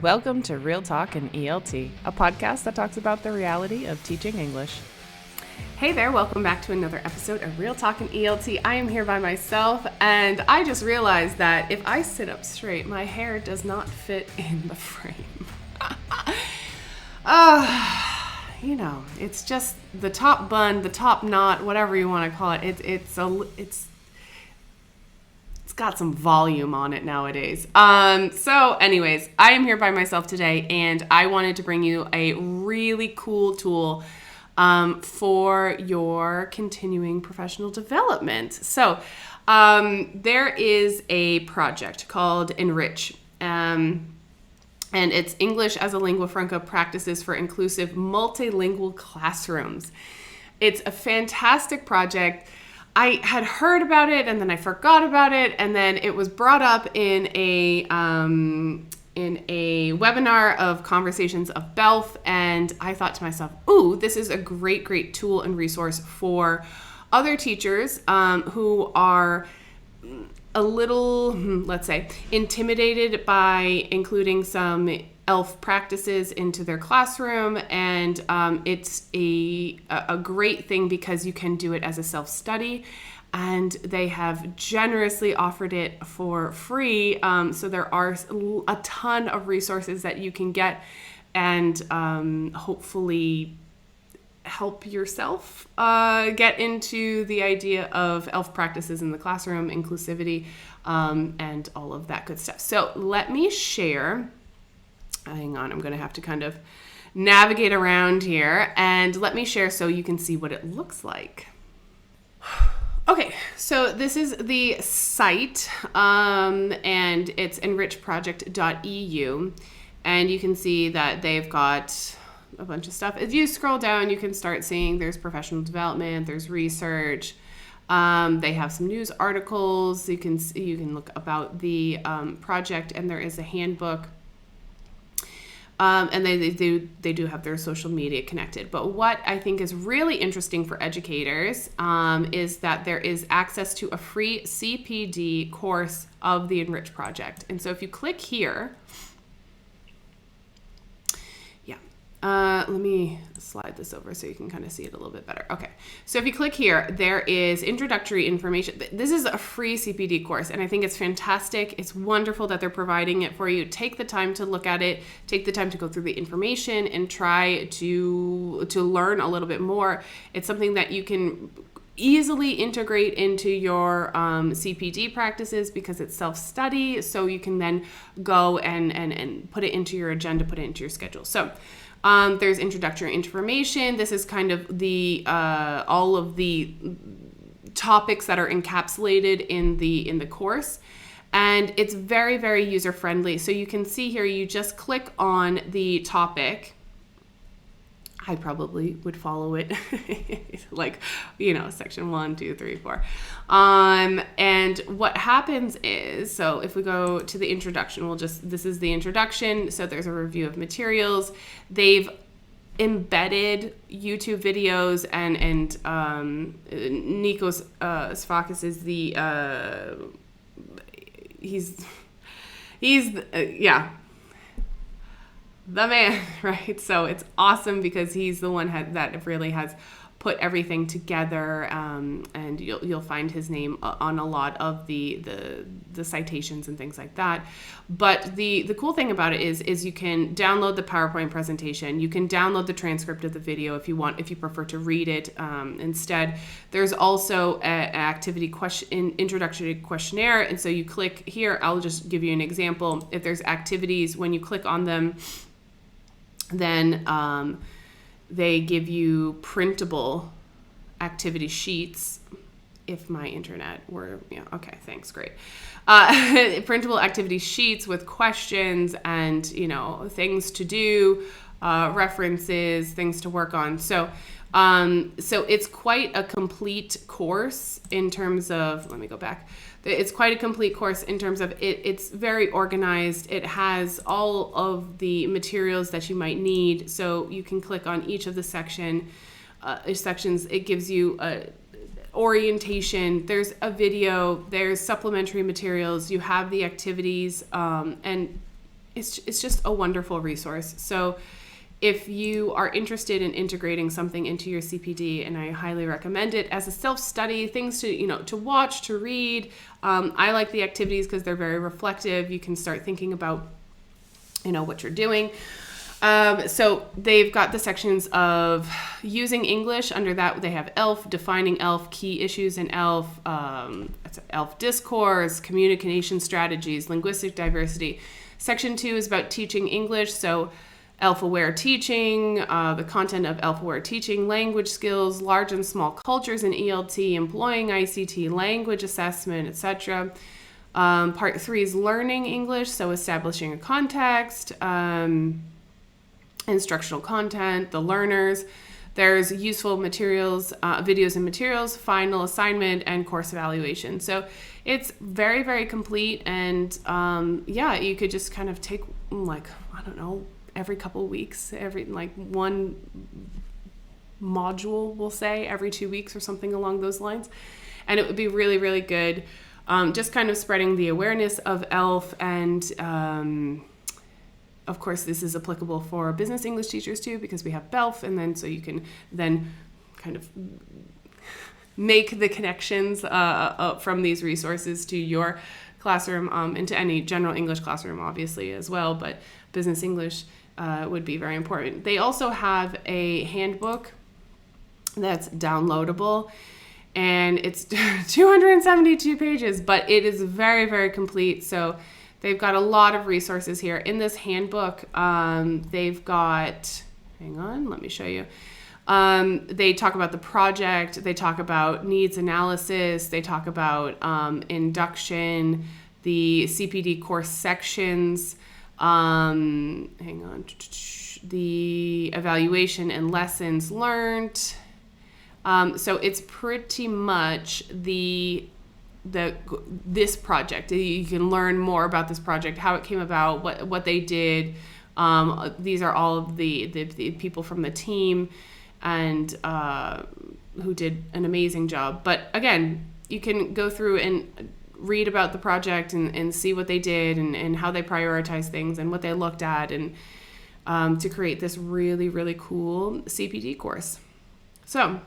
Welcome to Real Talk in ELT, a podcast that talks about the reality of teaching English. Hey there, welcome back to another episode of Real Talk in ELT. I am here by myself, and I just realized that if I sit up straight, my hair does not fit in the frame. It's just the top bun, the top knot, whatever you want to call it. It's got some volume on it nowadays. So anyways, I am here by myself today, and I wanted to bring you a really cool tool for your continuing professional development. So there is a project called Enrich, and it's English as a Lingua Franca Practices for Inclusive Multilingual Classrooms. It's a fantastic project. I had heard about it, and then I forgot about it, and then it was brought up in a webinar of Conversations of BELF, and I thought to myself, ooh, this is a great tool and resource for other teachers who are a little, let's say, intimidated by including some ELF practices into their classroom, and it's a great thing because you can do it as a self-study, and they have generously offered it for free. So there are a ton of resources that you can get and hopefully help yourself get into the idea of ELF practices in the classroom, inclusivity, and all of that good stuff. So let me share. Hang on, I'm going to have to kind of navigate around here, and let me share so you can see what it looks like. Okay, so this is the site, and it's enrichproject.eu, and you can see that they've got a bunch of stuff. If you scroll down, you can start seeing there's professional development, there's research. They have some news articles. You can look about the project, and there is a handbook. And they do have their social media connected. But what I think is really interesting for educators is that there is access to a free CPD course of the Enrich Project. And so if you click here, let me slide this over so you can kind of see it a little bit better. Okay, so if you click here, there is introductory information. This is a free CPD course, and I think it's fantastic. It's wonderful that they're providing it for you. Take the time to look at it. Take the time to go through the information and try to learn a little bit more. It's something that you can easily integrate into your CPD practices because it's self-study, so you can then go and put it into your agenda, put it into your schedule. So there's introductory information. This is kind of the all of the topics that are encapsulated in the course, and it's very user friendly. So you can see here, you just click on the topic. I probably would follow it like, section 1, 2, 3, 4. And what happens is, so if we go to the introduction, this is the introduction. So there's a review of materials. They've embedded YouTube videos, and Nikos Sfakis is the man, right? So it's awesome because he's the one that really has put everything together, and you'll find his name on a lot of the citations and things like that. But the cool thing about it is you can download the PowerPoint presentation. You can download the transcript of the video if you prefer to read it instead. There's also an activity introductory questionnaire, and so you click here. I'll just give you an example. If there's activities, when you click on them, then they give you printable activity sheets. If my internet were, okay, thanks, great. Printable activity sheets with questions and, things to do, references, things to work on. So it's quite a complete course in terms of, let me go back. It's quite a complete course in terms of it's very organized. It has all of the materials that you might need. So you can click on each of the sections. It gives you a orientation, there's a video, there's supplementary materials, you have the activities, and it's just a wonderful resource. So if you are interested in integrating something into your CPD, and I highly recommend it as a self-study, things to watch, to read. I like the activities because they're very reflective. You can start thinking about what you're doing. So they've got the sections of using English. Under that, they have ELF, defining ELF, key issues in ELF, ELF discourse, communication strategies, linguistic diversity. Section 2 is about teaching English. So ELF-aware teaching, the content of ELF-aware teaching, language skills, large and small cultures in ELT, employing ICT, language assessment, etc. Part 3 is learning English, so establishing a context, instructional content, the learners. There's useful materials, videos and materials, final assignment, and course evaluation. So it's very, very complete. And you could just kind of take every couple of weeks, one module, we'll say, every 2 weeks or something along those lines. And it would be really, really good. Just kind of spreading the awareness of ELF, and of course this is applicable for business English teachers too, because we have BELF, and then so you can then kind of make the connections from these resources to your classroom, and to any general English classroom obviously as well, but business English would be very important. They also have a handbook that's downloadable, and it's 272 pages, but it is very, very complete. So they've got a lot of resources here. In this handbook, they've got, hang on, let me show you. They talk about the project, they talk about needs analysis, they talk about induction, the CPD course sections, the evaluation and lessons learned. So it's pretty much this project. You can learn more about this project, how it came about, what they did. These are all of the people from the team, and who did an amazing job. But again, you can go through and read about the project and see what they did, and how they prioritize things, and what they looked at, and to create this really, really cool CPD course. So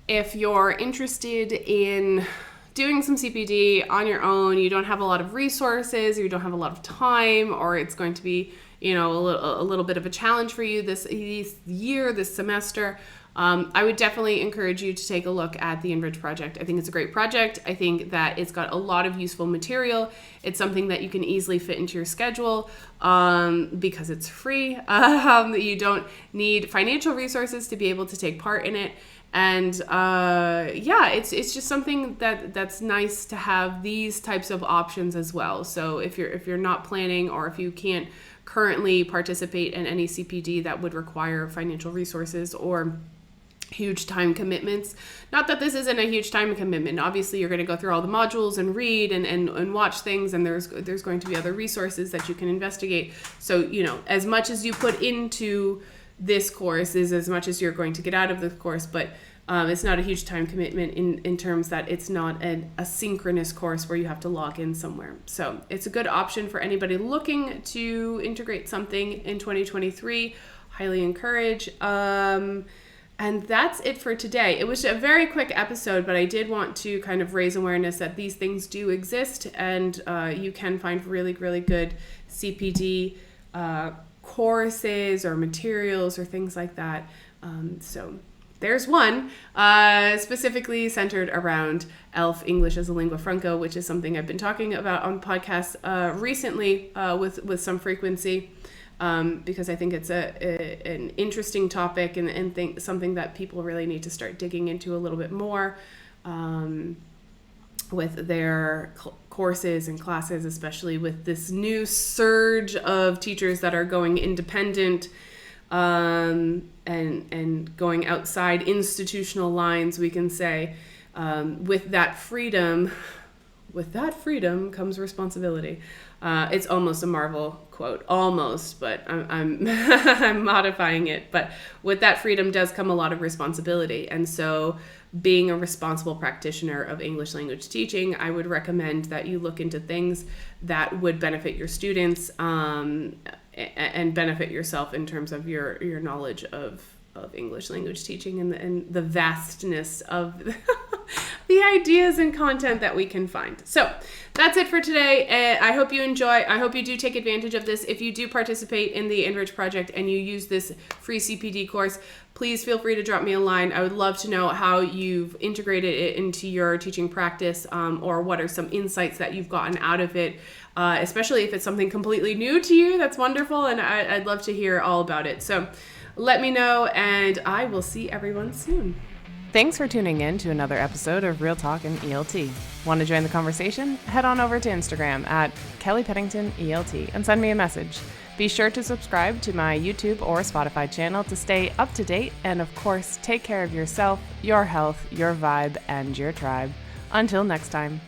if you're interested in doing some CPD on your own, you don't have a lot of resources, you don't have a lot of time, or it's going to be a little bit of a challenge for you this semester, I would definitely encourage you to take a look at the Enrich Project. I think it's a great project. I think that it's got a lot of useful material. It's something that you can easily fit into your schedule, because it's free. You don't need financial resources to be able to take part in it. And it's just something that's nice to have these types of options as well. So if you're not planning, or if you can't currently participate in any CPD that would require financial resources or huge time commitments, not that this isn't a huge time commitment. Obviously, you're going to go through all the modules and read and watch things, and there's going to be other resources that you can investigate. So as much as you put into this course is as much as you're going to get out of the course, but it's not a huge time commitment in terms that it's not a synchronous course where you have to log in somewhere. So it's a good option for anybody looking to integrate something in 2023. Highly encourage. And that's it for today. It was a very quick episode, but I did want to kind of raise awareness that these things do exist, and you can find really, really good CPD courses or materials or things like that. So there's one specifically centered around ELF, English as a lingua franca, which is something I've been talking about on podcasts recently with some frequency, because I think it's an interesting topic and something that people really need to start digging into a little bit more with their courses and classes, especially with this new surge of teachers that are going independent and going outside institutional lines, we can say. With that freedom, with that freedom comes responsibility. It's almost a Marvel quote, almost, but I'm I'm modifying it. But with that freedom does come a lot of responsibility. And so being a responsible practitioner of English language teaching, I would recommend that you look into things that would benefit your students and benefit yourself in terms of your knowledge of English language teaching and the vastness of the ideas and content that we can find. So that's it for today. I hope you enjoy. I hope you do take advantage of this. If you do participate in the Enrich Project and you use this free CPD course, please feel free to drop me a line. I would love to know how you've integrated it into your teaching practice, or what are some insights that you've gotten out of it, especially if it's something completely new to you. That's wonderful, and I'd love to hear all about it. So let me know, and I will see everyone soon. Thanks for tuning in to another episode of Real Talk and ELT. Want to join the conversation? Head on over to Instagram at Kelly Pennington ELT and send me a message. Be sure to subscribe to my YouTube or Spotify channel to stay up to date, and of course, take care of yourself, your health, your vibe, and your tribe. Until next time.